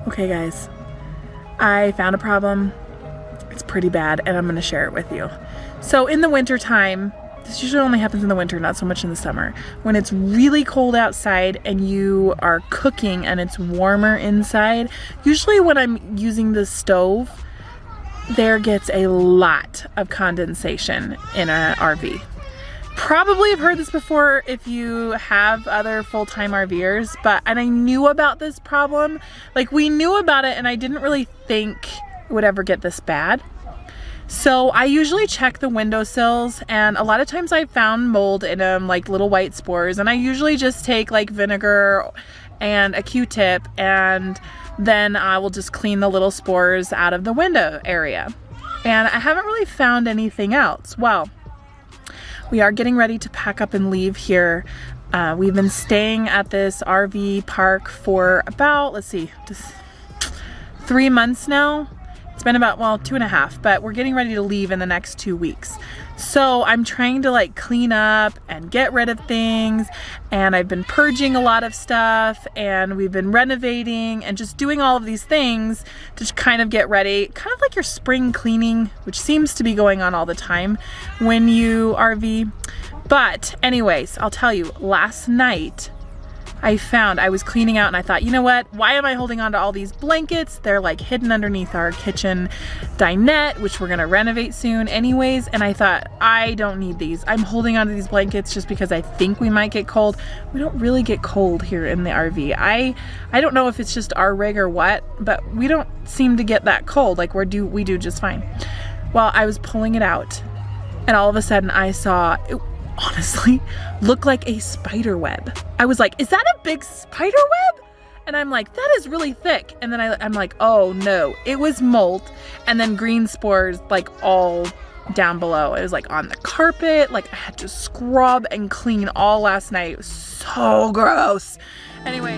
Okay guys, I found a problem. It's pretty bad and I'm gonna share it with you. So in the winter time, this usually only happens in the winter, not so much in the summer. When it's really cold outside and you are cooking and it's warmer inside, usually when I'm using the stove, there gets a lot of condensation in an RV. Probably have heard this before if you have other full-time RV'ers, and I knew about this problem. Like, we knew about it and I didn't really think it would ever get this bad. So I usually check the windowsills, and a lot of times I found mold in them, like little white spores, and I usually just take like vinegar and a Q-tip, and then I will just clean the little spores out of the window area. And I haven't really found anything else. Well, we are getting ready to pack up and leave here. We've been staying at this RV park for about, let's see, just 3 months now. It's been about, well, 2.5, but we're getting ready to leave in the next 2 weeks. So I'm trying to like clean up and get rid of things, and I've been purging a lot of stuff, and we've been renovating and just doing all of these things to kind of get ready, kind of like your spring cleaning, which seems to be going on all the time when you RV. But anyways, I'll tell you, last night I was cleaning out and I thought, you know what? Why am I holding on to all these blankets? They're like hidden underneath our kitchen dinette, which we're gonna renovate soon anyways. And I thought, I don't need these. I'm holding on to these blankets just because I think we might get cold. We don't really get cold here in the RV. I don't know if it's just our rig or what, but we don't seem to get that cold. Like we do just fine. Well, I was pulling it out and all of a sudden I saw, it honestly looked like a spider web. I was like, is that a big spider web? And I'm like, that is really thick. And then I'm like, oh no, it was mold. And then green spores like all down below. It was like on the carpet. Like I had to scrub and clean all last night. It was so gross. Anyway.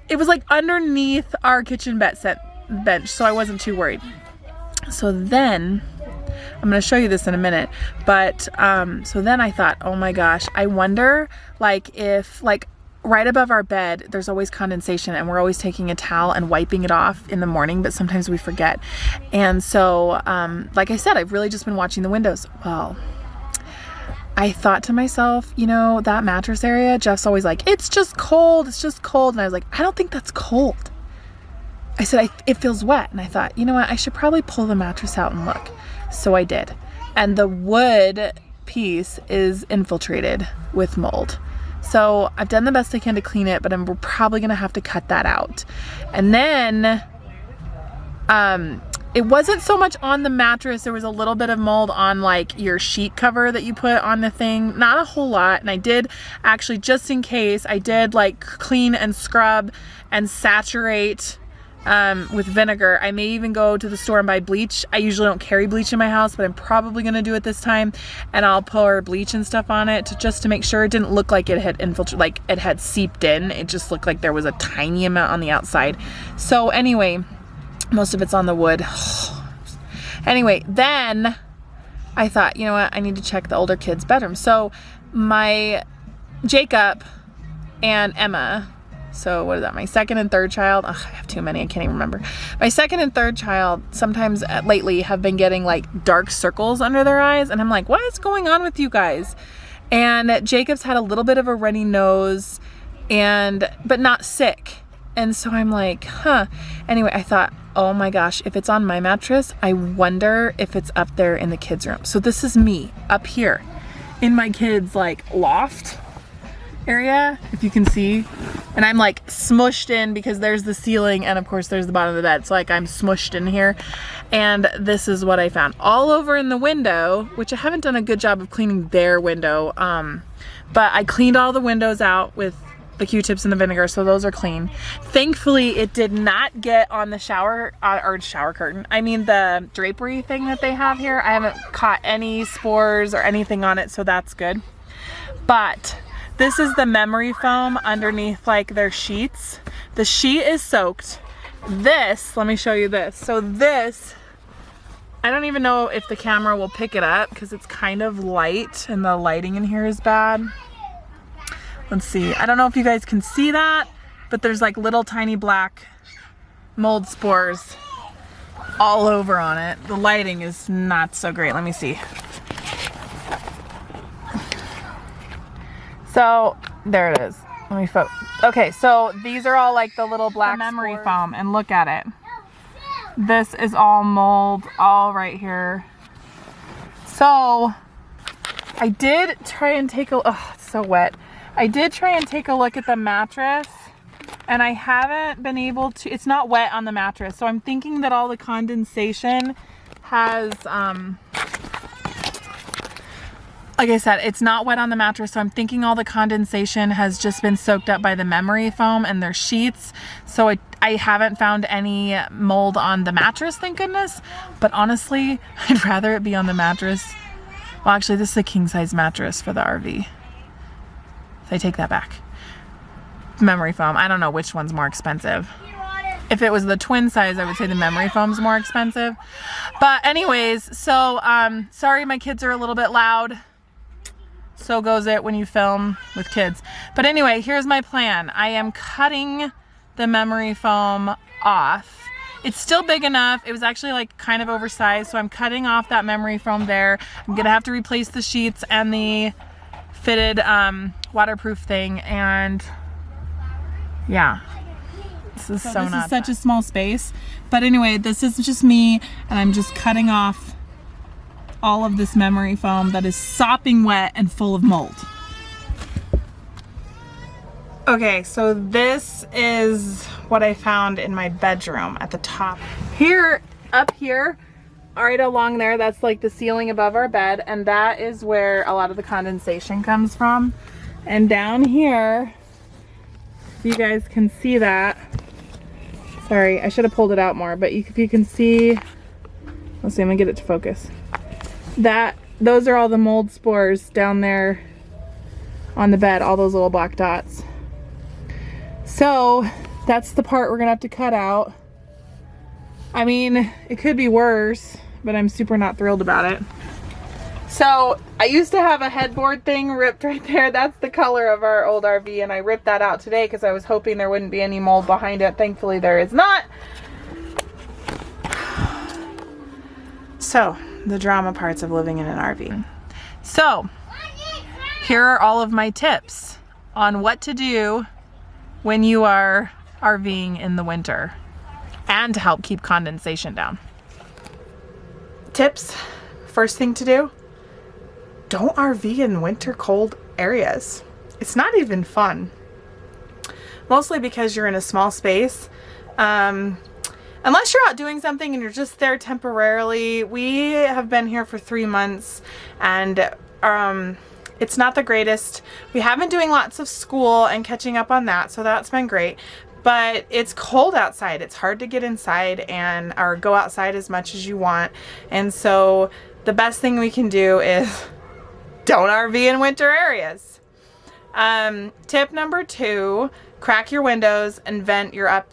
It was like underneath our kitchen bench, so I wasn't too worried. So then, I'm gonna show you this in a minute, but so then I thought, oh my gosh, I wonder like if like right above our bed, there's always condensation and we're always taking a towel and wiping it off in the morning, but sometimes we forget. And so, like I said, I've really just been watching the windows. Well, I thought to myself, you know, that mattress area, Jeff's always like, it's just cold, it's just cold. And I was like, I don't think that's cold. I said, it feels wet. And I thought, you know what, I should probably pull the mattress out and look. So I did. And the wood piece is infiltrated with mold. So I've done the best I can to clean it, but we're probably gonna have to cut that out. And then, it wasn't so much on the mattress. There was a little bit of mold on like your sheet cover that you put on the thing. Not a whole lot. And I did actually, just in case, I did like clean and scrub and saturate with vinegar. I may even go to the store and buy bleach. I usually don't carry bleach in my house, but I'm probably gonna do it this time. And I'll pour bleach and stuff on it just to make sure it didn't look like it had infiltrated, like it had seeped in. It just looked like there was a tiny amount on the outside. So anyway, most of it's on the wood. Anyway, then I thought, you know what, I need to check the older kids' bedroom. So my Jacob and Emma, so what is that, my second and third child? Ugh, I have too many, I can't even remember. My second and third child sometimes lately have been getting like dark circles under their eyes. And I'm like, what is going on with you guys? And Jacob's had a little bit of a runny nose, but not sick. And so I'm like, huh. Anyway, I thought, oh my gosh, if it's on my mattress, I wonder if it's up there in the kids' room. So this is me up here in my kids' like loft area, if you can see. And I'm like smushed in because there's the ceiling and of course there's the bottom of the bed. So like I'm smushed in here. And this is what I found all over in the window, which I haven't done a good job of cleaning their window. But I cleaned all the windows out with the Q-tips and the vinegar, so those are clean. Thankfully, it did not get on the shower curtain. I mean the drapery thing that they have here. I haven't caught any spores or anything on it, so that's good. But this is the memory foam underneath like their sheets. The sheet is soaked. This, let me show you this. So this, I don't even know if the camera will pick it up because it's kind of light and the lighting in here is bad. Let's see. I don't know if you guys can see that, but there's like little tiny black mold spores all over on it. The lighting is not so great. Let me see. So there it is. Let me focus. Okay, so these are all like the little black memory spores. Foam, and look at it. This is all mold, all right here. So I did try and take a, oh, it's so wet. I did try and take a look at the mattress, and I haven't been able to, it's not wet on the mattress. So I'm thinking that all the condensation has, like I said, it's not wet on the mattress. So I'm thinking all the condensation has just been soaked up by the memory foam and their sheets. So I haven't found any mold on the mattress, thank goodness. But honestly, I'd rather it be on the mattress. Well, actually, this is a king size mattress for the RV. So I take that back. Memory foam, I don't know which one's more expensive. If it was the twin size, I would say the memory foam's more expensive. But anyways, so sorry my kids are a little bit loud. So goes it when you film with kids. But anyway, here's my plan. I am cutting the memory foam off. It's still big enough. It was actually like kind of oversized, so I'm cutting off that memory foam there. I'm gonna have to replace the sheets and the fitted waterproof thing, and yeah, this is so this is such a small space. But anyway, this is just me, and I'm just cutting off all of this memory foam that is sopping wet and full of mold. Okay, so this is what I found in my bedroom at the top. Here, up here, right along there, that's like the ceiling above our bed, and that is where a lot of the condensation comes from. And down here, if you guys can see that, sorry, I should have pulled it out more, but if you can see, let's see, I'm gonna get it to focus. Those are all the mold spores down there on the bed, all those little black dots. So that's the part we're gonna have to cut out. I mean, it could be worse, but I'm super not thrilled about it. So I used to have a headboard thing ripped right there. That's the color of our old RV, and I ripped that out today because I was hoping there wouldn't be any mold behind it. Thankfully there is not. So the drama parts of living in an RV. So here are all of my tips on what to do when you are RVing in the winter and to help keep condensation down. Tips, first thing to do, don't RV in winter cold areas. It's not even fun. Mostly because you're in a small space. Unless you're out doing something and you're just there temporarily. We have been here for 3 months, and it's not the greatest. We have been doing lots of school and catching up on that, so that's been great. But it's cold outside. It's hard to get inside or go outside as much as you want. And so the best thing we can do is don't RV in winter areas. Tip number 2, crack your windows and vent your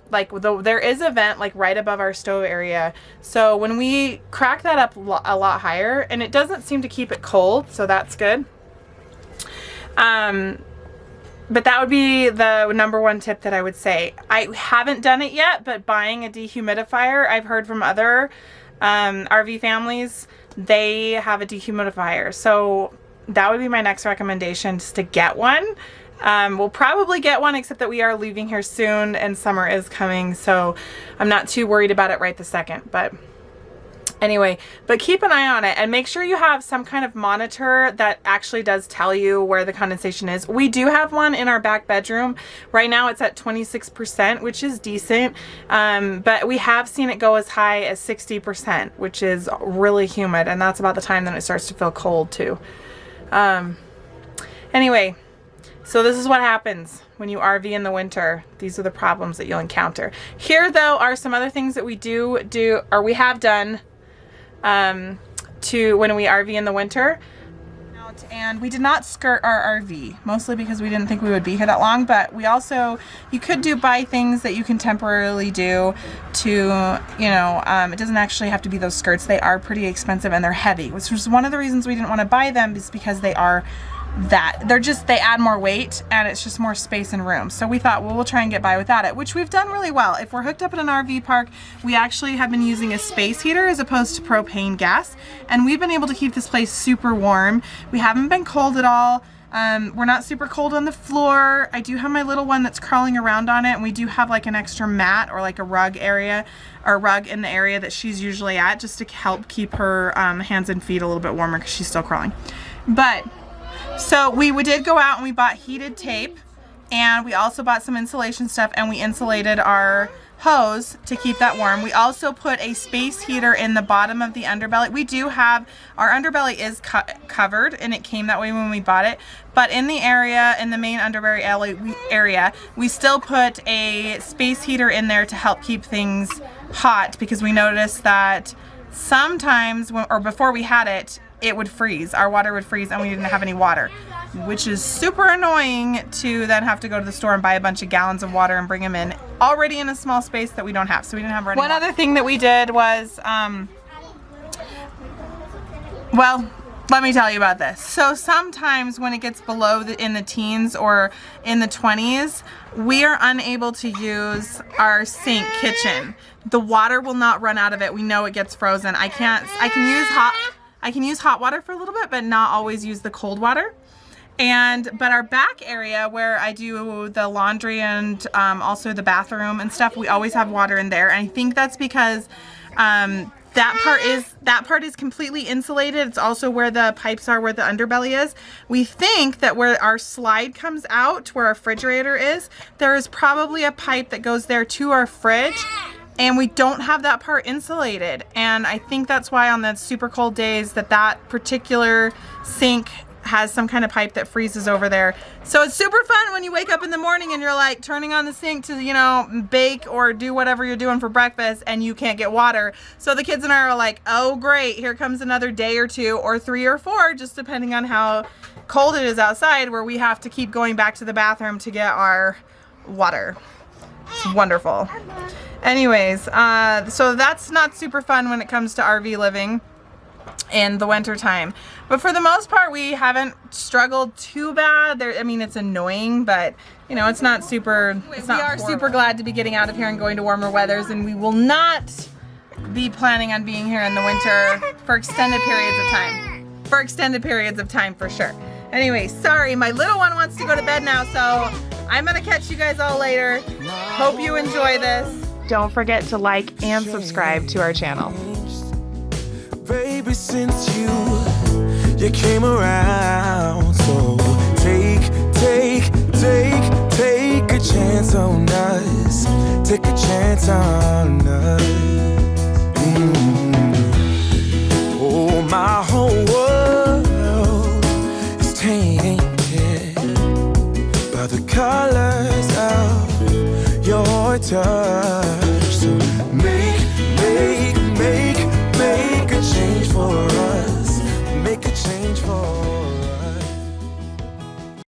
there is a vent like right above our stove area. So when we crack that up a lot higher, and it doesn't seem to keep it cold, so that's good. But that would be the number 1 tip that I would say. I haven't done it yet, but buying a dehumidifier, I've heard from other RV families, they have a dehumidifier. So that would be my next recommendation, just to get one. We'll probably get one, except that we are leaving here soon and summer is coming, so I'm not too worried about it right this second. But anyway, but keep an eye on it and make sure you have some kind of monitor that actually does tell you where the condensation is. We do have one in our back bedroom. Right now it's at 26%, which is decent, but we have seen it go as high as 60%, which is really humid, and that's about the time that it starts to feel cold too. Anyway, So this is what happens when you RV in the winter. These are the problems that you'll encounter. Here though are some other things that we we have done to when we RV in the winter. And we did not skirt our RV, mostly because we didn't think we would be here that long, but we also, you could buy things that you can temporarily do to, you know, it doesn't actually have to be those skirts. They are pretty expensive and they're heavy, which was one of the reasons we didn't want to buy them, is because they are they add more weight and it's just more space and room. So we thought, well, we'll try and get by without it, which we've done really well. If we're hooked up at an RV park, we actually have been using a space heater as opposed to propane gas, and we've been able to keep this place super warm. We haven't been cold at all. We're not super cold on the floor. I do have my little one that's crawling around on it, and we do have like an extra mat or like a rug area, or rug in the area that she's usually at, just to help keep her hands and feet a little bit warmer because she's still crawling. But so we did go out and we bought heated tape, and we also bought some insulation stuff, and we insulated our hose to keep that warm. We also put a space heater in the bottom of the underbelly. We do have, our underbelly is covered, and it came that way when we bought it, but in the area, in the main underbelly area, we still put a space heater in there to help keep things hot, because we noticed that sometimes, or before we had it, it would freeze. Our water would freeze and we didn't have any water, which is super annoying to then have to go to the store and buy a bunch of gallons of water and bring them in already in a small space that we don't have. So we didn't have running water. One other thing that we did was, well, let me tell you about this. So sometimes when it gets below in the teens or in the 20s, we are unable to use our sink kitchen. The water will not run out of it. We know it gets frozen. I can use hot water for a little bit, but not always use the cold water. But our back part where I do the laundry and also the bathroom and stuff, we always have water in there. And I think that's because that part is completely insulated. It's also where the pipes are, where the underbelly is. We think that where our slide comes out, where our refrigerator is, there is probably a pipe that goes there to our fridge, and we don't have that part insulated. And I think that's why on the super cold days that particular sink has some kind of pipe that freezes over there. So it's super fun when you wake up in the morning and you're like turning on the sink to, you know, bake or do whatever you're doing for breakfast, and you can't get water. So the kids and I are like, oh great, here comes another day or two or 3 or 4, just depending on how cold it is outside, where we have to keep going back to the bathroom to get our water. It's wonderful. Anyways, so that's not super fun when it comes to RV living in the winter time, but for the most part we haven't struggled too bad. I mean, it's annoying, but you know, it's not super, we are super glad to be getting out of here and going to warmer weathers, and we will not be planning on being here in the winter for extended periods of time, for sure. Anyway, sorry, my little one wants to go to bed now, so I'm gonna catch you guys all later. Hope you enjoy this. Don't forget to like and subscribe to our channel. Baby, since you came around, so take a chance on us. Take a chance on us. Oh, my whole world is tainted by the colors of your touch. So make a change for us. Make a change for us.